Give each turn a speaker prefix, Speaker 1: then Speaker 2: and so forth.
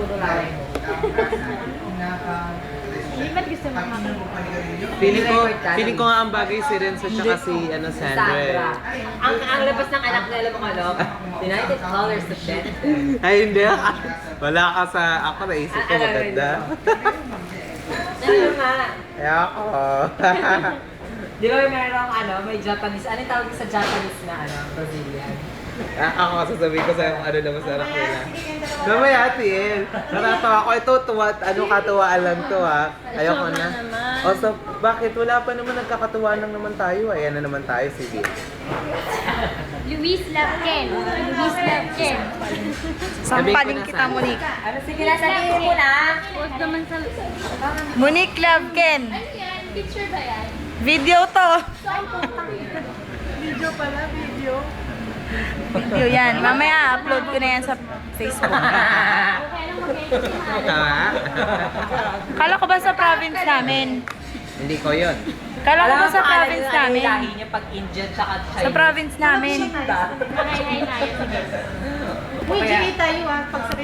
Speaker 1: puro lahi mo.
Speaker 2: Ba't gusto mo makakita?
Speaker 3: Feeling ko nga ang bagay si Renzo tsaka si Sandra.
Speaker 1: Ang labas ng anak nila mo United Colors of Death.
Speaker 3: Ay, hindi. Wala ka sa... Ako naisip ko maganda.
Speaker 1: Ano nga?
Speaker 3: Ay, ako.
Speaker 1: Di ba merong may Japanese, ano yung tawag sa Japanese na Brazilian?
Speaker 3: Ako sasabihin ko sa'yo kung ano na masarap nila. Mamaya, Tiel. Natatawa ko. Ito, katuwaan lang to, ha. Ayoko na. O, so, bakit? Wala pa naman, nagkakatuwaan lang naman tayo. Ayan na naman tayo, sige.
Speaker 2: Luis Lapken. Luis Lapken.
Speaker 4: Sampalin kita, Monique.
Speaker 1: Ano, sige na, sabihin mo na.
Speaker 2: Huwag naman sa...
Speaker 4: Monique Lavken.
Speaker 2: Ano yan? Picture ba yan?
Speaker 4: Video to.
Speaker 2: Video.
Speaker 4: Video yan. Mamaya, upload ko na yan sa Facebook.
Speaker 2: Okay lang mag-edit.
Speaker 3: Tama?
Speaker 4: Kala ko ba sa province namin?
Speaker 3: Hindi ko yun.
Speaker 4: Kala ko ba sa province namin?
Speaker 1: Lahi niya pag Indian tsaka Chinese.
Speaker 4: Sa province namin.
Speaker 2: Hi. Sige.
Speaker 5: Uy, Jimmy tayo pag